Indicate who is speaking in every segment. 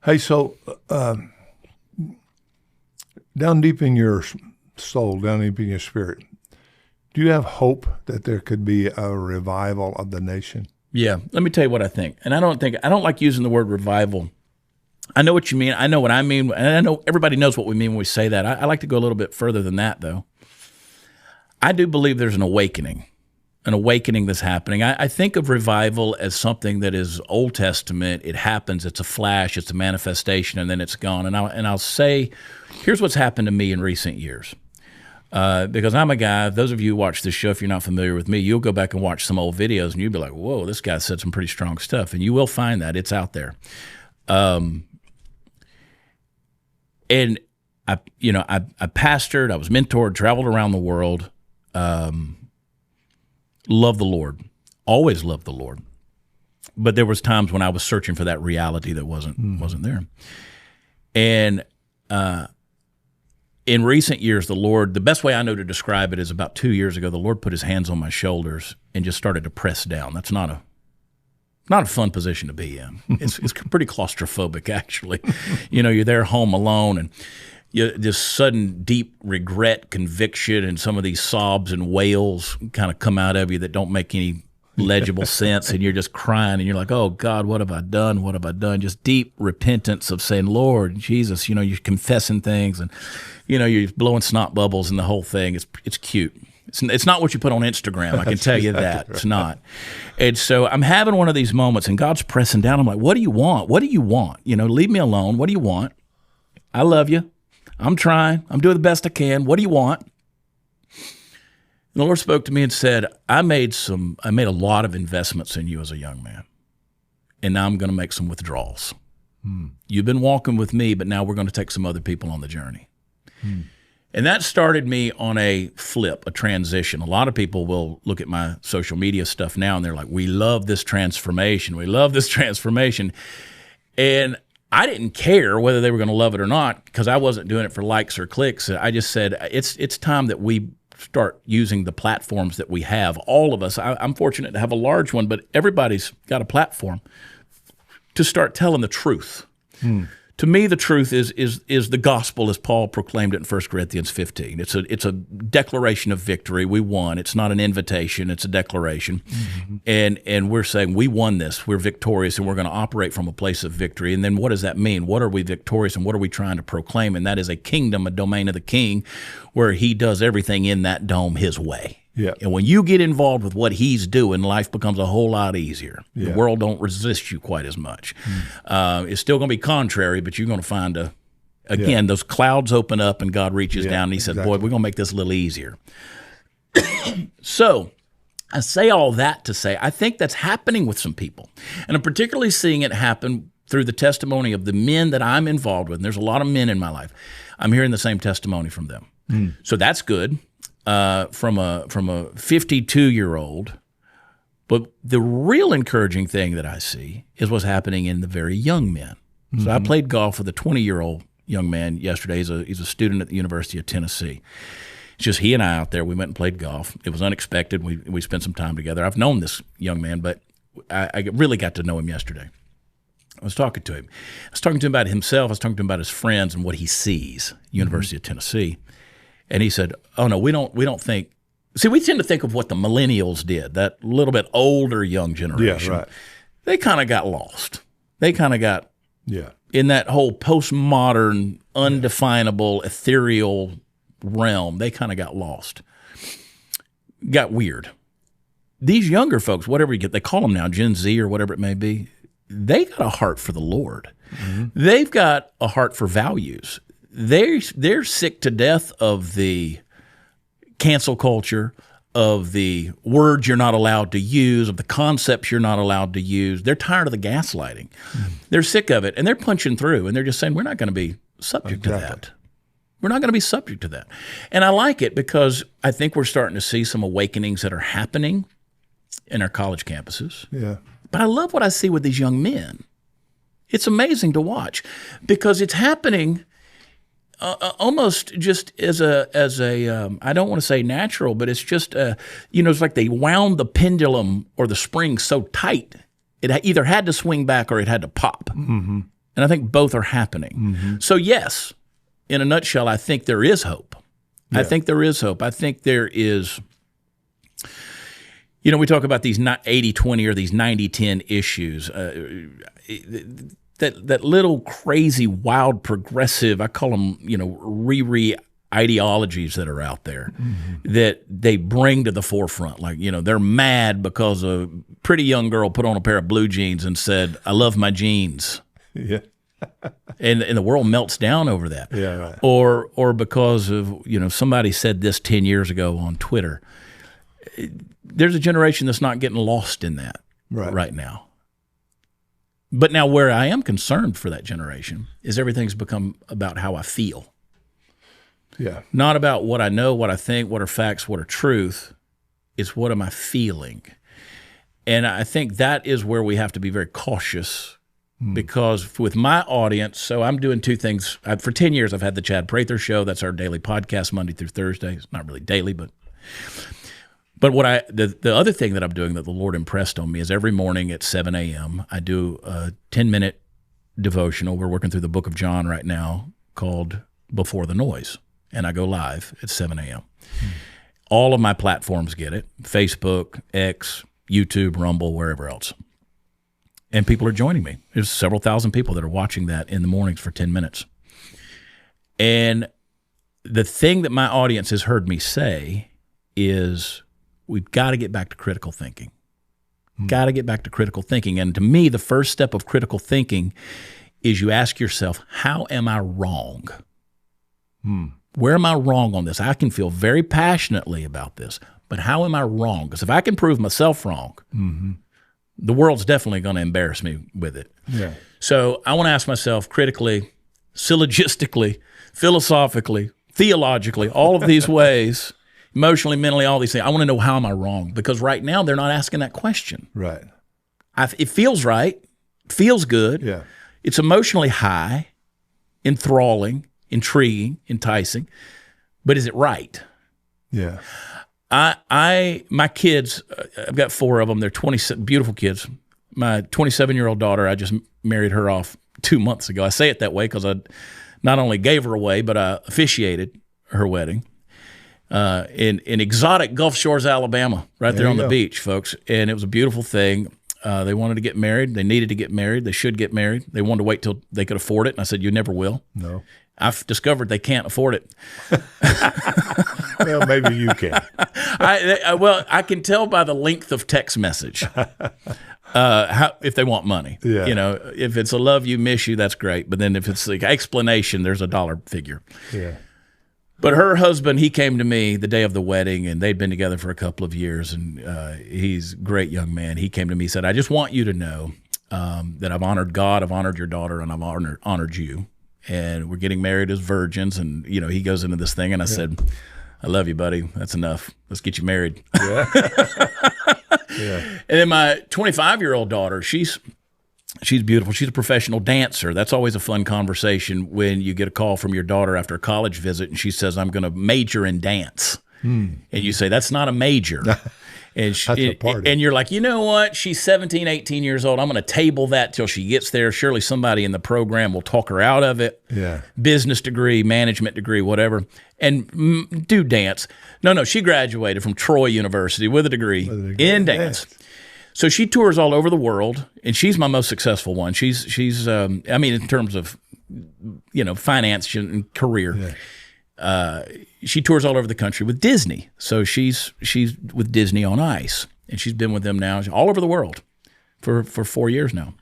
Speaker 1: Hey, so down deep in your soul, down deep in your spirit, do you have hope that there could be a revival of the nation?
Speaker 2: Yeah, let me tell you what I think. And I don't like using the word revival. I know what you mean. I know what I mean. And I know everybody knows what we mean when we say that. I like to go a little bit further than that, though. I do believe there's an awakening that's happening. I think of revival as something that is Old Testament. It happens. It's a flash. It's a manifestation, and then it's gone. And I'll say, here's what's happened to me in recent years. Because I'm a guy, those of you who watch this show, if you're not familiar with me, you'll go back and watch some old videos, and you'll be like, whoa, this guy said some pretty strong stuff. And you will find that. It's out there. And I pastored, I was mentored, traveled around the world, loved the Lord, always loved the Lord. But there was times when I was searching for that reality that wasn't there. And in recent years, the best way I know to describe it is about 2 years ago, the Lord put his hands on my shoulders and just started to press down. That's not a fun position to be in. It's pretty claustrophobic, actually. You're there home alone, and this sudden deep regret, conviction, and some of these sobs and wails kind of come out of you that don't make any legible sense, and you're just crying, and you're like, oh, God, what have I done? What have I done? Just deep repentance of saying, Lord, Jesus, you're confessing things, and, you're blowing snot bubbles and the whole thing. It's cute. It's not what you put on Instagram. I can tell you that. It's not. And so I'm having one of these moments, and God's pressing down. I'm like, what do you want? What do you want? Leave me alone. What do you want? I love you. I'm trying. I'm doing the best I can. What do you want? And the Lord spoke to me and said, I made a lot of investments in you as a young man, and now I'm going to make some withdrawals. You've been walking with me, but now we're going to take some other people on the journey. And that started me on a flip, a transition. A lot of people will look at my social media stuff now, and they're like, we love this transformation. We love this transformation. And I didn't care whether they were going to love it or not, because I wasn't doing it for likes or clicks. I just said, it's time that we start using the platforms that we have. All of us, I'm fortunate to have a large one, but everybody's got a platform to start telling the truth. To me, the truth is the gospel as Paul proclaimed it in 1 Corinthians 15. It's a declaration of victory. We won. It's not an invitation. It's a declaration. And we're saying we won this. We're victorious, and we're going to operate from a place of victory. And then what does that mean? What are we victorious, and what are we trying to proclaim? And that is a kingdom, a domain of the king, where he does everything in that dome his way. Yeah. And when you get involved with what he's doing, life becomes a whole lot easier. Yeah. The world don't resist you quite as much. It's still going to be contrary, but you're going to find those clouds open up and God reaches down and he said, boy, we're going to make this a little easier. So I say all that to say I think that's happening with some people. And I'm particularly seeing it happen through the testimony of the men that I'm involved with. And there's a lot of men in my life. I'm hearing the same testimony from them. So that's good. From a 52-year-old, but the real encouraging thing that I see is what's happening in the very young men. So I played golf with a 20-year-old young man yesterday. He's a student at the University of Tennessee. It's just he and I out there. We went and played golf. It was unexpected. We spent some time together. I've known this young man, but I really got to know him yesterday. I was talking to him. I was talking to him about himself. I was talking to him about his friends and what he sees, University of Tennessee. And he said, oh, no, we don't think – see, we tend to think of what the millennials did, that little bit older young generation. Yeah, right. They kind of got lost. They kind of got in that whole postmodern, undefinable, ethereal realm. They kind of got lost, got weird. These younger folks, whatever you get, they call them now Gen Z or whatever it may be, they got a heart for the Lord. They've got a heart for values. They're sick to death of the cancel culture, of the words you're not allowed to use, of the concepts you're not allowed to use. They're tired of the gaslighting. They're sick of it, and they're punching through, and they're just saying, we're not going to be subject to that. We're not going to be subject to that. And I like it because I think we're starting to see some awakenings that are happening in our college campuses. Yeah. But I love what I see with these young men. It's amazing to watch because it's happening almost just as a I don't want to say natural, but it's just it's like they wound the pendulum or the spring so tight it either had to swing back or it had to pop. And I think both are happening. So yes, in a nutshell, I think there is hope.
Speaker 1: Yeah.
Speaker 2: I think there is hope. I think there is, we talk about these 80-20 or these 90-10 issues. That little crazy, wild, progressive, I call them, Riri ideologies that are out there that they bring to the forefront. Like, they're mad because a pretty young girl put on a pair of blue jeans and said, "I love my jeans."
Speaker 1: Yeah.
Speaker 2: and the world melts down over that.
Speaker 1: Yeah, right.
Speaker 2: Or because of, somebody said this 10 years ago on Twitter. There's a generation that's not getting lost in that right now. But now where I am concerned for that generation is everything's become about how I feel.
Speaker 1: Yeah.
Speaker 2: Not about what I know, what I think, what are facts, what are truth. It's what am I feeling? And I think that is where we have to be very cautious because with my audience, so I'm doing two things. For 10 years, I've had the Chad Prather Show. That's our daily podcast, Monday through Thursday. It's not really daily, but the other thing that I'm doing that the Lord impressed on me is every morning at 7 a.m., I do a 10-minute devotional. We're working through the book of John right now called Before the Noise, and I go live at 7 a.m. All of my platforms get it, Facebook, X, YouTube, Rumble, wherever else. And people are joining me. There's several thousand people that are watching that in the mornings for 10 minutes. And the thing that my audience has heard me say is we've got to get back to critical thinking. Got to get back to critical thinking. And to me, the first step of critical thinking is you ask yourself, how am I wrong? Where am I wrong on this? I can feel very passionately about this, but how am I wrong? Because if I can prove myself wrong, the world's definitely going to embarrass me with it.
Speaker 1: Yeah.
Speaker 2: So I want to ask myself critically, syllogistically, philosophically, theologically, all of these ways, emotionally, mentally, all these things. I want to know, how am I wrong? Because right now they're not asking that question.
Speaker 1: Right.
Speaker 2: It feels right, feels good.
Speaker 1: Yeah.
Speaker 2: It's emotionally high, enthralling, intriguing, enticing, but is it right?
Speaker 1: Yeah.
Speaker 2: My kids, I've got 4 of them. They're beautiful kids. My 27-year-old daughter, I just married her off 2 months ago. I say it that way because I not only gave her away, but I officiated her wedding in exotic Gulf Shores, Alabama, right there on the beach, folks. And it was a beautiful thing. They wanted to get married. They needed to get married. They should get married. They wanted to wait till they could afford it. And I said, "You never will."
Speaker 1: No.
Speaker 2: I've discovered they can't afford it.
Speaker 1: Well, maybe you can.
Speaker 2: I can tell by the length of text message if they want money.
Speaker 1: Yeah.
Speaker 2: If it's a love you, miss you, that's great. But then if it's the explanation, there's a dollar figure.
Speaker 1: Yeah.
Speaker 2: But her husband, he came to me the day of the wedding, and they'd been together for a couple of years, and he's a great young man. He came to me and said, "I just want you to know that I've honored God, I've honored your daughter, and I've honored you. And we're getting married as virgins." And, he goes into this thing, and I said, "I love you, buddy. That's enough. Let's get you married."
Speaker 1: Yeah. Yeah.
Speaker 2: And then my 25-year-old daughter, she's beautiful. She's a professional dancer. That's always a fun conversation when you get a call from your daughter after a college visit, and she says, "I'm going to major in dance." And you say, "That's not a major." And and you're like, you know what? She's 17, 18 years old. I'm going to table that till she gets there. Surely somebody in the program will talk her out of it.
Speaker 1: Yeah.
Speaker 2: Business degree, management degree, whatever. And do dance. No, she graduated from Troy University with a degree in dance. So she tours all over the world, and she's my most successful one. She's in terms of, finance and career. Yeah. She tours all over the country with Disney. So she's with Disney on Ice, and she's been with them now all over the world for 4 years now.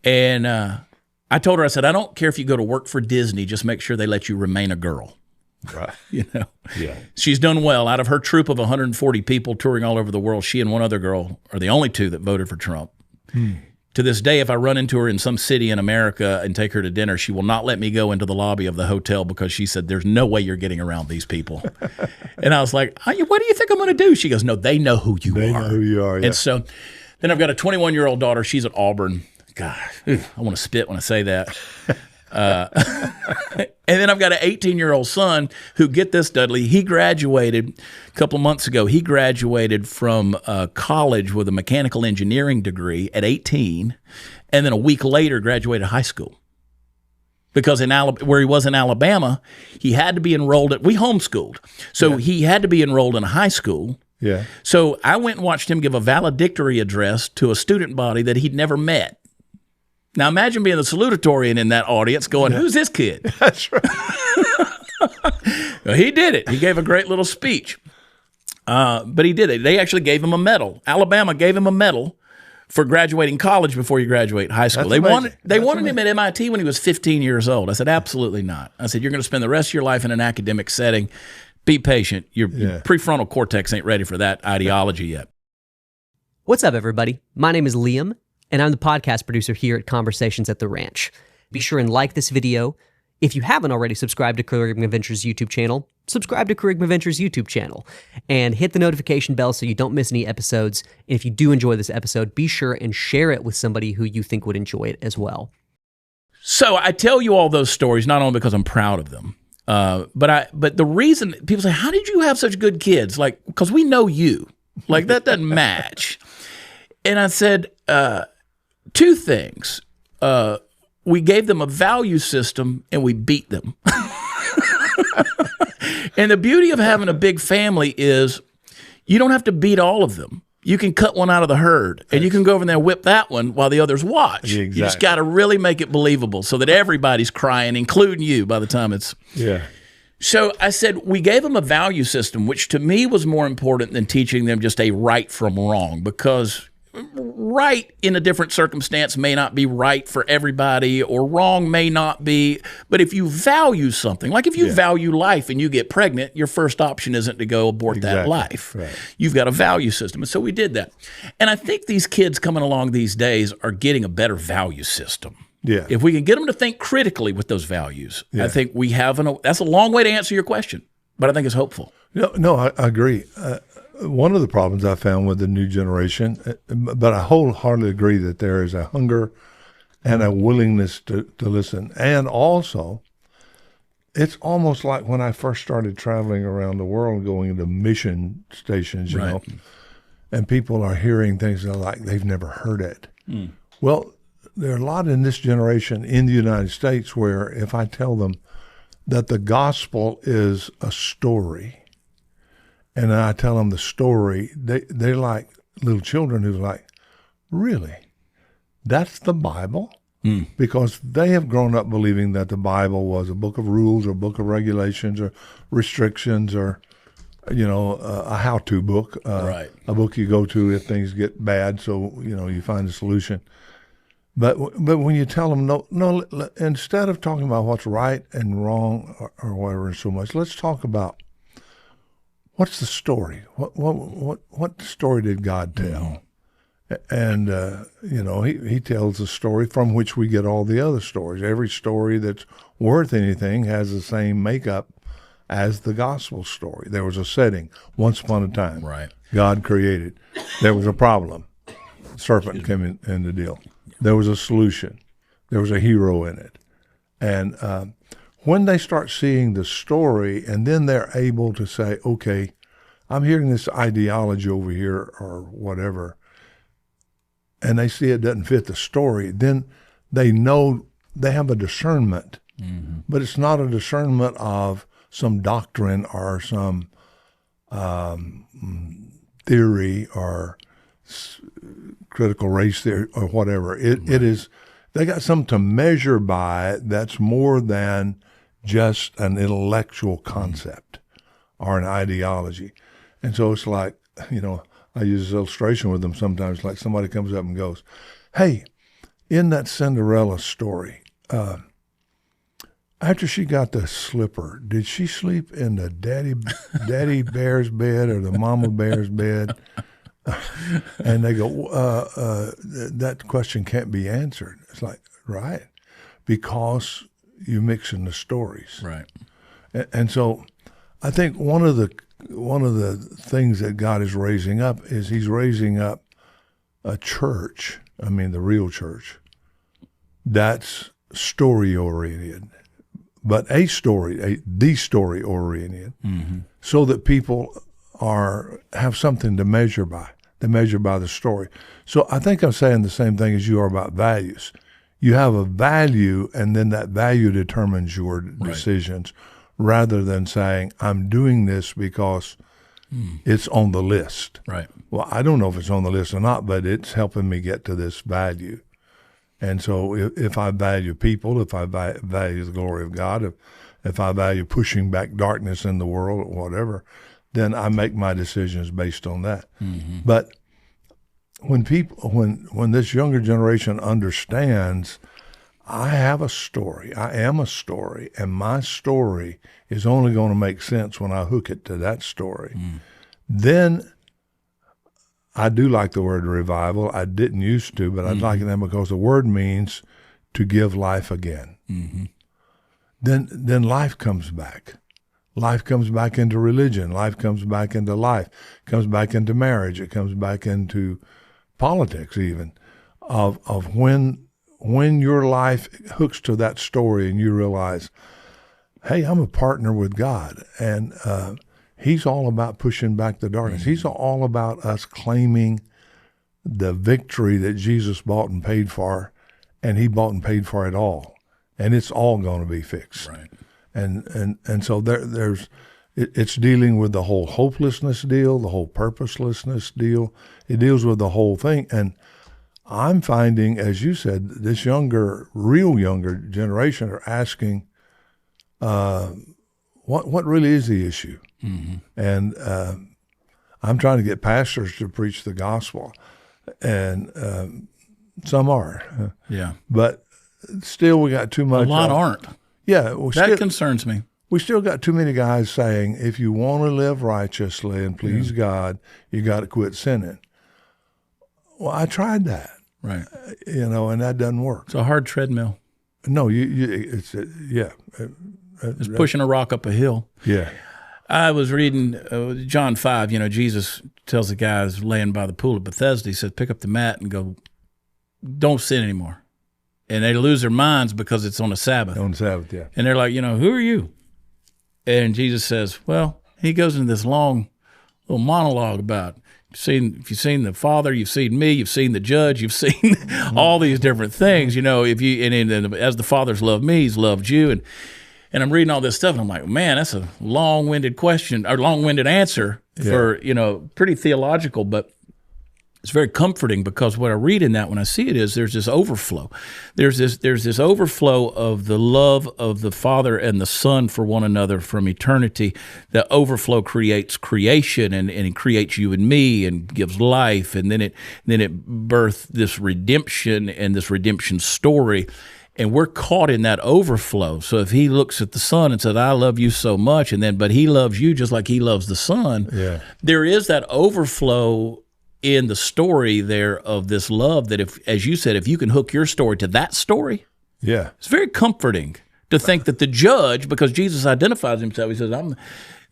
Speaker 2: And I told her, I said, "I don't care if you go to work for Disney, just make sure they let you remain a girl."
Speaker 1: Right.
Speaker 2: Yeah. She's done well. Out of her troop of 140 people touring all over the world, she and one other girl are the only 2 that voted for Trump. To this day, if I run into her in some city in America and take her to dinner, she will not let me go into the lobby of the hotel because she said, "There's no way you're getting around these people." And I was like, "What do you think I'm going to do?" She goes, "No, they know who you are."
Speaker 1: They know who you are, yeah.
Speaker 2: And so then I've got a 21-year-old daughter. She's at Auburn. God, I want to spit when I say that. And then I've got an 18-year-old son who, get this, Dudley, he graduated a couple of months ago. He graduated from college with a mechanical engineering degree at 18, and then a week later graduated high school. because where he was in Alabama, he had to be enrolled we homeschooled. So he had to be enrolled in a high school.
Speaker 1: Yeah.
Speaker 2: So I went and watched him give a valedictory address to a student body that he'd never met. Now imagine being the salutatorian in that audience going, who's this kid?
Speaker 1: That's right.
Speaker 2: Well, he did it. He gave a great little speech. But he did it. They actually gave him a medal. Alabama gave him a medal for graduating college before you graduate high school. They wanted him at MIT when he was 15 years old. I said, absolutely not. I said, you're going to spend the rest of your life in an academic setting. Be patient. Your prefrontal cortex ain't ready for that ideology yet.
Speaker 3: What's up, everybody? My name is Liam, and I'm the podcast producer here at Conversations at the Ranch. Be sure and like this video. If you haven't already subscribed to Charisma Ventures YouTube channel, subscribe to Charisma Ventures YouTube channel and hit the notification bell so you don't miss any episodes. And if you do enjoy this episode, be sure and share it with somebody who you think would enjoy it as well.
Speaker 2: So I tell you all those stories not only because I'm proud of them, but the reason people say, how did you have such good kids? Like, because we know you. Like, that doesn't match. And I said, two things. We gave them a value system and we beat them. And the beauty of having a big family is you don't have to beat all of them. You can cut one out of the herd and you can go over there and whip that one while the others watch. Exactly. You just got to really make it believable so that everybody's crying, including you, by the time it's...
Speaker 1: Yeah.
Speaker 2: So I said, we gave them a value system, which to me was more important than teaching them just a right from wrong, because right in a different circumstance may not be right for everybody, or wrong may not be. But if you value something, like if you value life and you get pregnant, your first option isn't to go abort that life. Right. You've got a value system. And so we did that. And I think these kids coming along these days are getting a better value system.
Speaker 1: Yeah.
Speaker 2: If we can get them to think critically with those values, I think we have that's a long way to answer your question, but I think it's hopeful.
Speaker 1: No, I agree. One of the problems I found with the new generation, but I wholeheartedly agree that there is a hunger and a willingness to listen. And also, it's almost like when I first started traveling around the world, going to mission stations, you know, and people are hearing things like they've never heard it. Mm. Well, there are a lot in this generation in the United States where if I tell them that the gospel is a story, and I tell them the story, they're like little children who's like, really? That's the Bible? Mm. Because they have grown up believing that the Bible was a book of rules or a book of regulations or restrictions or, you know, a how-to book, a book you go to if things get bad, so, you know, you find a solution. But when you tell them, no, instead of talking about what's right and wrong or whatever so much, let's talk about what's the story? What story did God tell? And, you know, he tells a story from which we get all the other stories. Every story that's worth anything has the same makeup as the gospel story. There was a setting, once upon a time. Right. God created. There was a problem. The serpent came in the deal. There was a solution. There was a hero in it. And when they start seeing the story and then they're able to say, okay, I'm hearing this ideology over here or whatever, and they see it doesn't fit the story, then they know they have a discernment. Mm-hmm. But it's not a discernment of some doctrine or some theory or critical race theory or whatever. It is, they got something to measure by that's more than just an intellectual concept or an ideology. And so it's like, you know, I use this illustration with them sometimes, like somebody comes up and goes, hey, in that Cinderella story, after she got the slipper, did she sleep in the daddy bear's bed or the mama bear's bed? And they go, that question can't be answered. It's like, right, because you're mixing the stories.
Speaker 2: Right.
Speaker 1: And so I think one of the things that God is raising up is he's raising up a church, I mean the real church, that's story-oriented, but the story-oriented, mm-hmm. so that people have something to measure by. They measure by the story. So I think I'm saying the same thing as you are about values. you have a value, and then that value determines your decisions, rather than saying, I'm doing this because it's on the list.
Speaker 2: Right.
Speaker 1: Well, I don't know if it's on the list or not, but it's helping me get to this value. And so if I value people, if I value the glory of God, if I value pushing back darkness in the world or whatever, then I make my decisions based on that. Mm-hmm. But when this younger generation understands, I have a story, I am a story, and my story is only going to make sense when I hook it to that story, then I do like the word revival. I didn't used to, but I like it because the word means to give life again. Mm-hmm. Then life comes back. Life comes back into religion. Life comes back into life. Comes back into marriage. It comes back into politics, even, of when your life hooks to that story and you realize, hey, I'm a partner with God, and He's all about pushing back the darkness. He's all about us claiming the victory that Jesus bought and paid for, and He bought and paid for it all, and it's all going to be fixed.
Speaker 2: Right.
Speaker 1: And so it's dealing with the whole hopelessness deal, the whole purposelessness deal. It deals with the whole thing. And I'm finding, as you said, this real younger generation are asking, what really is the issue? Mm-hmm. And I'm trying to get pastors to preach the gospel, and some are.
Speaker 2: Yeah.
Speaker 1: But still, we got too much.
Speaker 2: A lot aren't.
Speaker 1: Yeah.
Speaker 2: That concerns me.
Speaker 1: We still got too many guys saying, if you want to live righteously and please God, you got to quit sinning. Well, I tried that.
Speaker 2: Right.
Speaker 1: And that doesn't work.
Speaker 2: It's a hard treadmill.
Speaker 1: No, it's
Speaker 2: pushing a rock up a hill.
Speaker 1: Yeah.
Speaker 2: I was reading John 5. Jesus tells the guys laying by the pool of Bethesda, He said, pick up the mat and go, don't sin anymore. And they lose their minds because it's on the Sabbath.
Speaker 1: On the Sabbath, yeah.
Speaker 2: And they're like, who are you? And Jesus says, well, He goes into this long little monologue about, if you've seen the Father, you've seen me, you've seen the Judge, you've seen all these different things. If you and as the Father's loved me, He's loved you. And I'm reading all this stuff, and I'm like, man, that's a long-winded question or long-winded answer for pretty theological, but it's very comforting, because what I read in that when I see it is there's this overflow. There's this overflow of the love of the Father and the Son for one another from eternity. The overflow creates creation, and it creates you and me and gives life, and then it birthed this redemption and this redemption story. And we're caught in that overflow. So if He looks at the Son and says, I love you so much, but He loves you just like He loves the Son, there is that overflow in the story there of this love that, as you said, if you can hook your story to that story, it's very comforting to think that the judge, because Jesus identifies Himself, He says,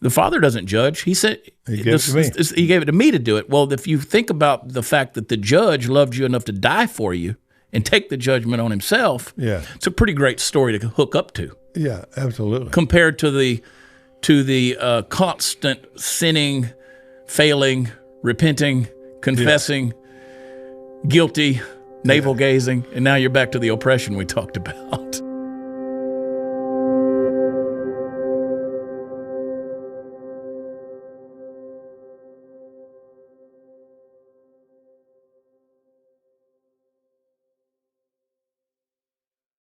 Speaker 2: the Father doesn't judge. He said, He gave it to me to do it. Well, if you think about the fact that the judge loved you enough to die for you and take the judgment on Himself, it's a pretty great story to hook up to.
Speaker 1: Yeah, absolutely.
Speaker 2: Compared to the constant sinning, failing, repenting, confessing, guilty, navel gazing, and now you're back to the oppression we talked about.